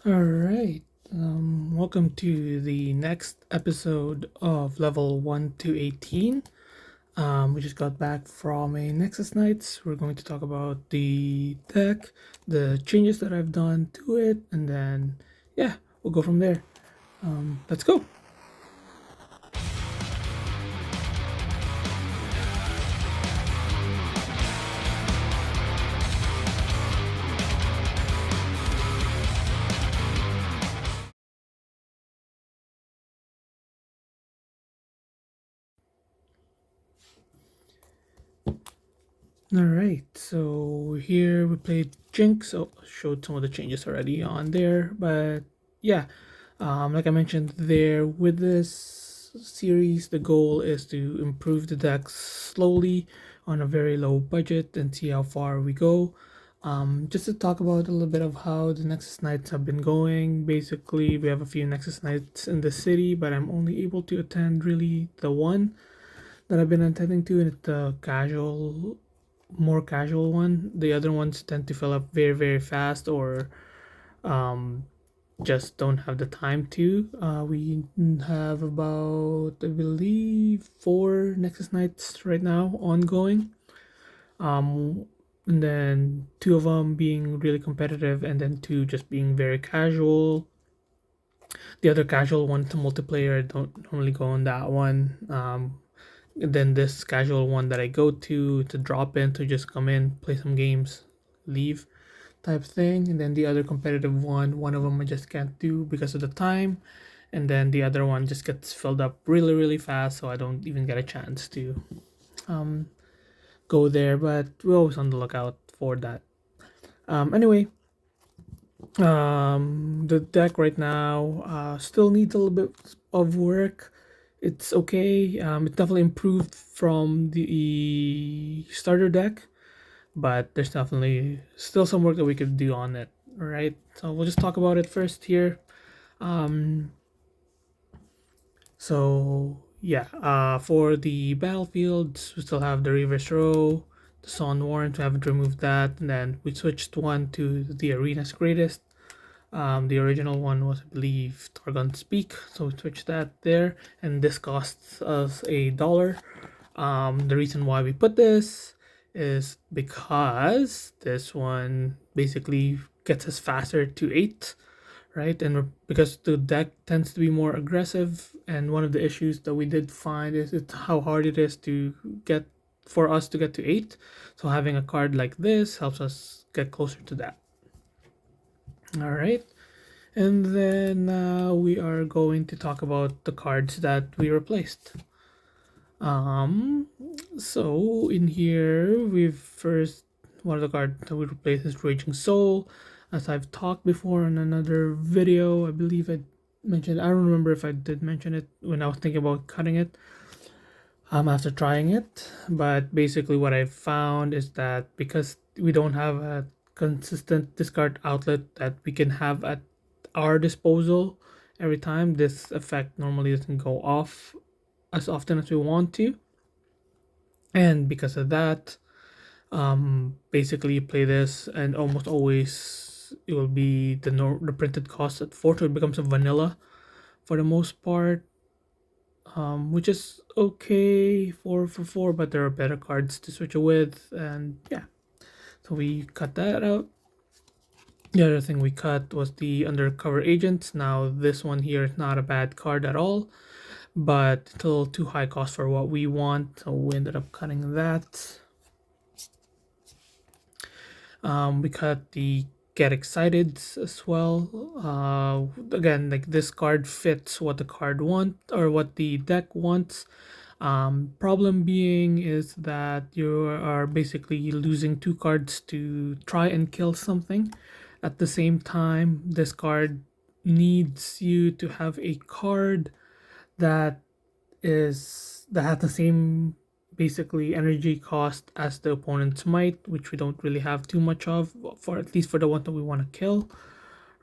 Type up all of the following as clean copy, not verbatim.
All right. Welcome to the next episode of level 1 to 18. We just got back from a Nexus Nights. We're going to talk about the deck, the changes that I've done to it, and then, yeah, we'll go from there. Let's go. All right. So here we played Jinx. Oh, showed some of the changes already on there. But yeah, like I mentioned there, with this series, the goal is to improve the decks slowly on a very low budget and see how far we go. Just to talk about a little bit of how the Nexus Nights have been going. Basically, we have a few Nexus Nights in the city, but I'm only able to attend really the one that I've been attending to, and it's the more casual one. The other ones tend to fill up very, very fast, or um, just don't have the time to. We have about, I believe, 4 Nexus Nights right now ongoing. Um, and then 2 of them being really competitive, and then 2 just being very casual. The other casual one to multiplayer, I don't normally go on that one. And then this casual one that I go to drop in, to just come in, play some games, leave type thing. And then the other competitive one of them I just can't do because of the time. And then the other one just gets filled up really, really fast, so I don't even get a chance to um, go there. But we're always on the lookout for that. Anyway, the deck right now still needs a little bit of work. It's okay. It definitely improved from the starter deck, but there's definitely still some work that we could do on it. All right, so we'll just talk about it first here. Um, for the battlefields, we still have the reverse row, the Son Warrant. We haven't removed that, and then we switched one to the Arena's Greatest. The original one was, I believe, Targon Speak, so we switched that there, and this costs us $1. The reason why we put this is because this one basically gets us faster to 8, right? And because the deck tends to be more aggressive, and one of the issues that we did find is it's how hard it is to get for us to get to 8. So having a card like this helps us get closer to that. All right. And then we are going to talk about the cards that we replaced. Um, so in here, we've first, one of the cards that we replaced is Raging Soul. As I've talked before in another video, I believe I mentioned, I don't remember if I did mention it when I was thinking about cutting it after trying it. But basically, what I found is that because we don't have a consistent discard outlet that we can have at our disposal every time, this effect normally doesn't go off as often as we want to. And because of that, basically you play this, and almost always it will be the printed cost at 4, so it becomes a vanilla for the most part, which is okay for 4, but there are better cards to switch it with, and yeah, so we cut that out. The other thing we cut was the Undercover Agent. Now this one here is not a bad card at all, but it's a little too high cost for what we want, so we ended up cutting that. We cut the Get Excited as well. Again, like, this card fits what the card want, or what the deck wants. Problem being is that you are basically losing 2 cards to try and kill something. At the same time, this card needs you to have a card that that has the same basically energy cost as the opponent's might, which we don't really have too much of, for at least for the one that we want to kill.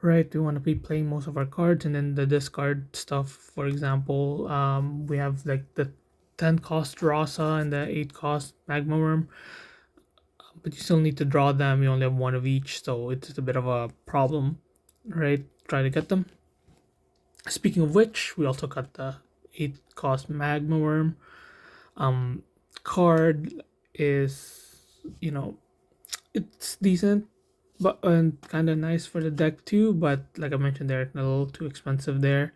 Right, we want to be playing most of our cards, and then the discard stuff. For example, we have like the 10 cost Rasa and the 8 cost Magma Worm, but you still need to draw them. You only have one of each, so it's a bit of a problem, right? try to get them. Speaking of which, we also got the 8 cost Magma Worm. Card is, it's decent, but and kind of nice for the deck too. But like I mentioned, they're a little too expensive there.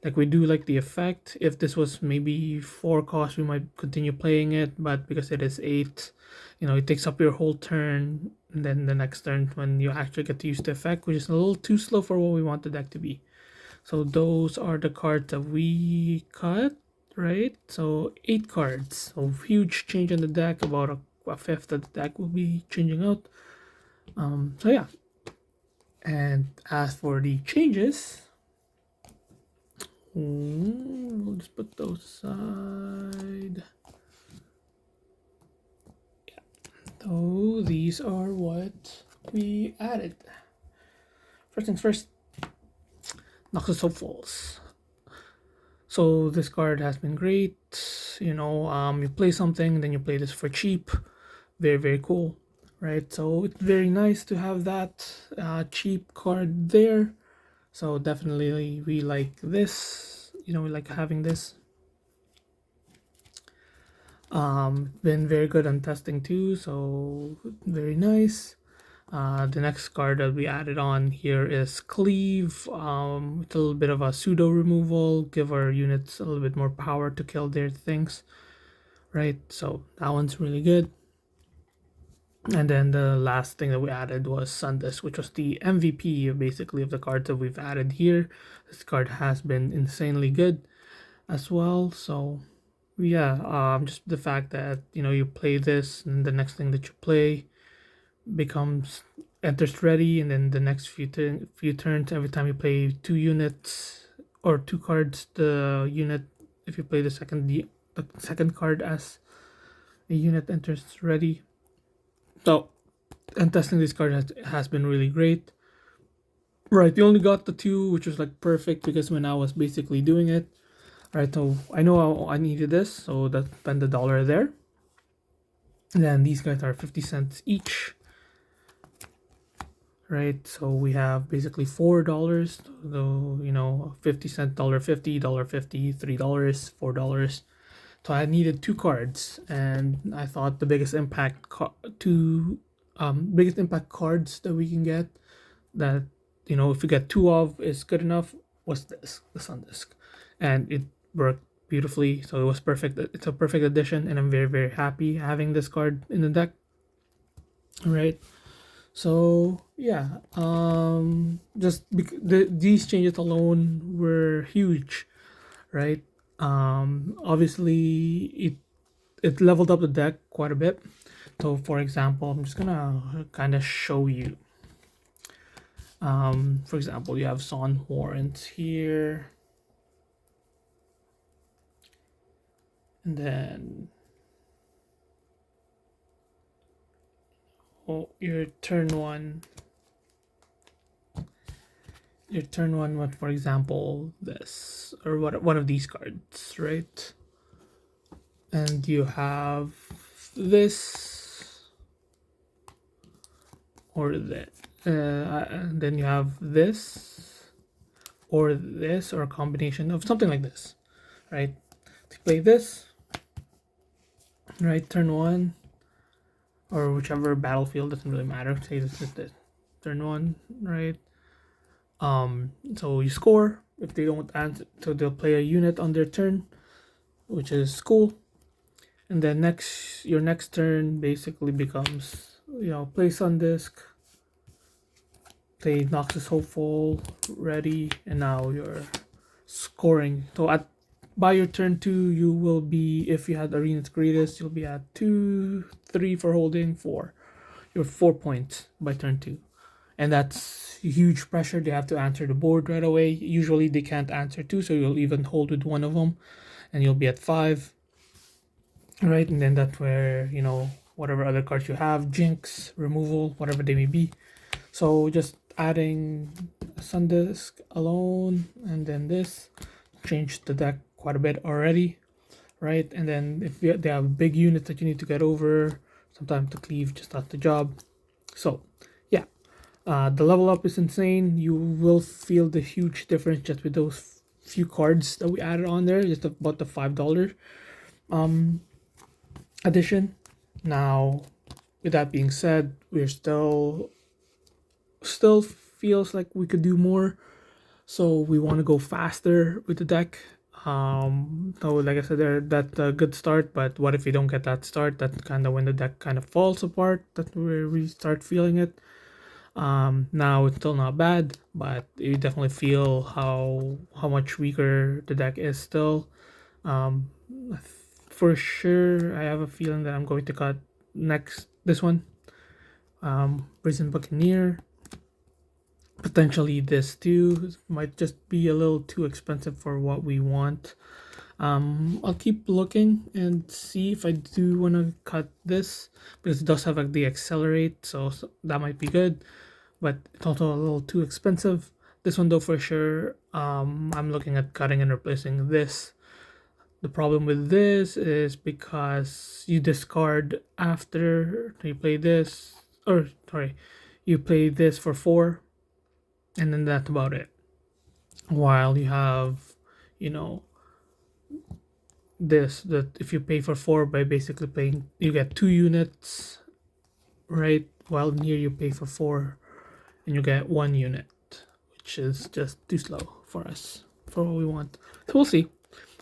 Like, we do like the effect. If this was maybe 4 cost, we might continue playing it. But because it is 8, it takes up your whole turn. And then the next turn, when you actually get to use the effect, which is a little too slow for what we want the deck to be. So those are the cards that we cut, right? So 8 cards. So huge change in the deck. About a fifth of the deck will be changing out. So yeah. And as for the changes, we'll just put those aside. Yeah. So these are what we added. First things first, Noxus Hopefuls. So this card has been great. You play something, then you play this for cheap. Very, very cool, right? So it's very nice to have that cheap card there. So definitely we like this. We like having this. Been very good on testing too, so very nice. The next card that we added on here is Cleave. It's a little bit of a pseudo removal, give our units a little bit more power to kill their things, right? So that one's really good. And then the last thing that we added was Sundisk, which was the MVP basically of the cards that we've added here. This card has been insanely good as well. So yeah, just the fact that you play this, and the next thing that you play becomes enters ready, and then the next few turns, every time you play 2 units or 2 cards, the unit, if you play the second card as a unit, enters ready. So, and testing this card has been really great. Right, we only got the 2, which was like perfect because when I was basically doing it, right, so I know I needed this, so that spent the $1 there. And then these guys are 50 cents each. Right, so we have basically $4, though, 50 cent, $1.50, $1.50, $3, $4. So I needed 2 cards, and I thought the biggest impact cards that we can get, that if we get 2 of is good enough, was this, the Sundisk, and it worked beautifully. So it was perfect. It's a perfect addition, and I'm very, very happy having this card in the deck. Right. So yeah, these changes alone were huge, right? Obviously it leveled up the deck quite a bit. So for example, I'm just gonna kind of show you. For example, you have Son Warrants here, and then your turn one, what, for example, this or one of these cards, right? And you have this or that, and then you have this or a combination of something like this, right? To play this, right, turn 1, or whichever battlefield, doesn't really matter. Say this is this turn 1, right? So you score if they don't answer, so they'll play a unit on their turn, which is cool. And then your next turn basically becomes, play Sundisk, play Noxus Hopeful, ready, and now you're scoring. So by your turn 2, you will be, if you had Arena's Greatest, you'll be at 2, 3 for holding, 4. You're 4 points by turn 2. And that's huge pressure. They have to answer the board right away. Usually they can't answer 2, so you'll even hold with one of them, and you'll be at 5. Right, and then that's where, whatever other cards you have, Jinx, removal, whatever they may be. So just adding Sundisk alone, and then this changed the deck quite a bit already, right? And then if they have big units that you need to get over, sometimes the Cleave just does the job. So yeah, The level up is insane. You will feel the huge difference just with those few cards that we added on there, just about the $5 addition. Now, with that being said, we're still feels like we could do more, so we want to go faster with the deck. So like I said, that's a good start, but what if we don't get that start? That's kind of when the deck kind of falls apart. That's where we start feeling it. Now it's still not bad, but you definitely feel how much weaker the deck is still. Um, for sure, I have a feeling that I'm going to cut this one, Prison Buccaneer. Potentially this too might just be a little too expensive for what we want. I'll keep looking and see if I do want to cut this, because it does have like the accelerate, so that might be good, but it's also a little too expensive. This one though, for sure, I'm looking at cutting and replacing this. The problem with this is because you discard after you play this, or sorry, you play this for 4, and then that's about it. While you have, you know, this, that if you pay for 4 by basically playing, you get 2 units, right? While in here you pay for 4 and you get 1 unit, which is just too slow for us, for what we want. So we'll see.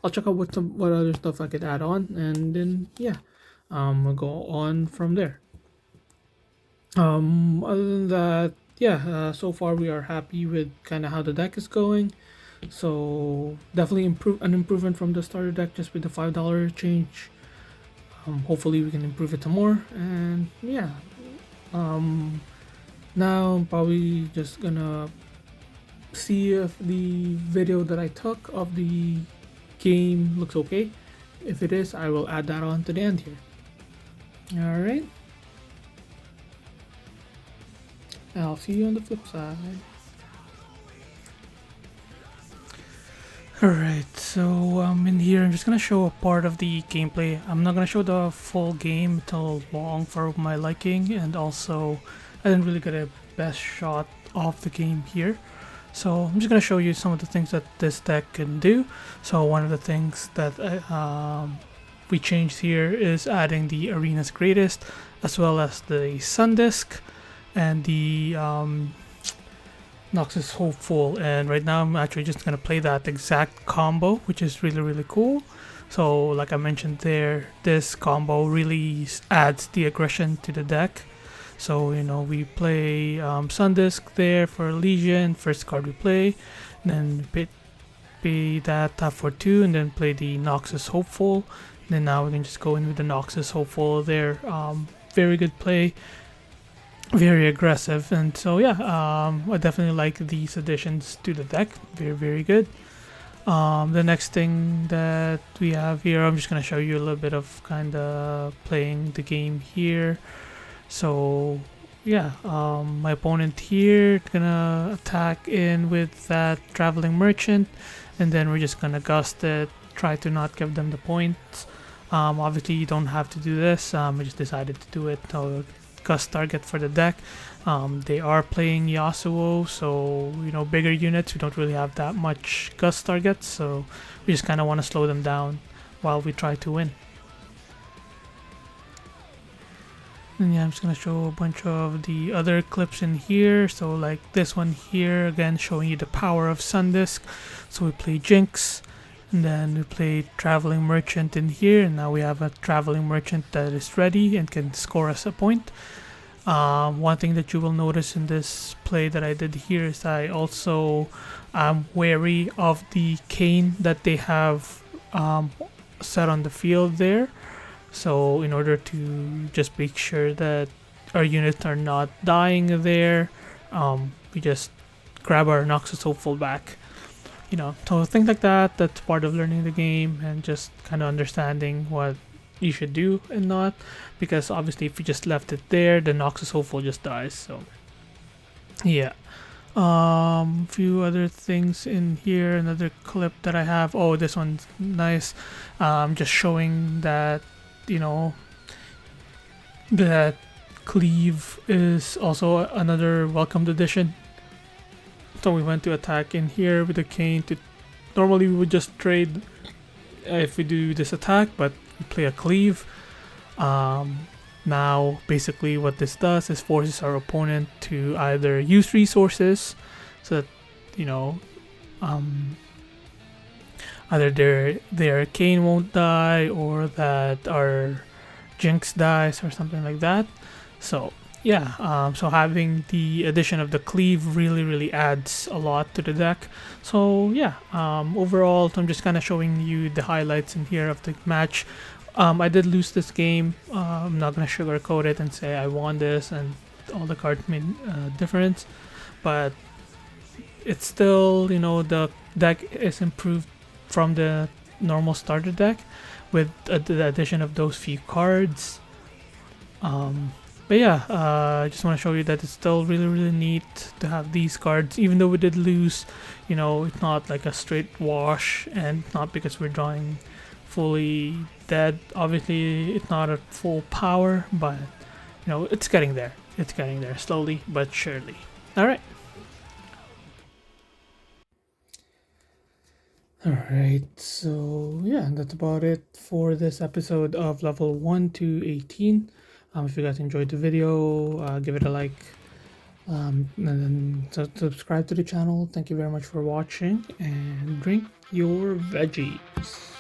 I'll check out what other stuff I could add on, and then yeah, we'll go on from there. Other than that, yeah, so far we are happy with kind of how the deck is going. So definitely an improvement from the starter deck, just with the $5 change. Hopefully we can improve it to more, and yeah. Now I'm probably just gonna see if the video that I took of the game looks okay. If it is, I will add that on to the end here. Alright. I'll see you on the flip side. Alright, so in here I'm just gonna show a part of the gameplay. I'm not gonna show the full game, it's a little long for my liking, and also I didn't really get a best shot of the game here. So I'm just gonna show you some of the things that this deck can do. So one of the things that we changed here is adding the Arena's Greatest, as well as the Sun Disc and the Noxus Hopeful. And right now I'm actually just gonna play that exact combo, which is really cool. So like I mentioned there, this combo really adds the aggression to the deck. So, you know, we play Sun Disc there for Legion, first card we play, and then pay that, tap for 2, and then play the Noxus Hopeful. And then now we can just go in with the Noxus Hopeful there. Very good play, very aggressive, and so yeah, I definitely like these additions to the deck. Very good. The next thing that we have here, I'm just going to show you a little bit of kind of playing the game here. So yeah, my opponent here gonna attack in with that Traveling Merchant, and then we're just gonna gust it, try to not give them the points. Obviously you don't have to do this, I just decided to do it. So gust target for the deck. They are playing Yasuo, so you know, bigger units, we don't really have that much gust targets, so we just kind of want to slow them down while we try to win. And yeah, I'm just gonna show a bunch of the other clips in here. So like this one here, again showing you the power of Sun Disc. So we play Jinx, and then we play Traveling Merchant in here, and now we have a Traveling Merchant that is ready and can score us a point. One thing that you will notice in this play that I did here is I also am wary of the cane that they have set on the field there. So in order to just make sure that our units are not dying there, we just grab our Noxus Hopeful back. You know, so things like that, that's part of learning the game and just kind of understanding what you should do and not. Because obviously if you just left it there, the Noxus Hopeful just dies, so yeah. Few other things in here, another clip that I have. Oh, this one's nice. Just showing that, you know, that Cleave is also another welcomed addition. So we went to attack in here with the cane. Normally we would just trade if we do this attack, but we play a Cleave. Now basically what this does is forces our opponent to either use resources so that, you know, either their cane won't die or that our Jinx dies or something like that. So yeah, so having the addition of the Cleave really adds a lot to the deck. So yeah, overall, I'm just kind of showing you the highlights in here of the match. I did lose this game. I'm not gonna sugarcoat it and say I won this and all the cards made a difference, but it's still, you know, the deck is improved from the normal starter deck with the addition of those few cards. But yeah, I just want to show you that it's still really neat to have these cards, even though we did lose. You know, it's not like a straight wash, and not because we're drawing fully dead. Obviously, it's not at full power, but you know, it's getting there. It's getting there slowly but surely. All right. Alright, so yeah, that's about it for this episode of level 1 to 18. If you guys enjoyed the video, give it a like, and then subscribe to the channel. Thank you very much for watching, and drink your veggies.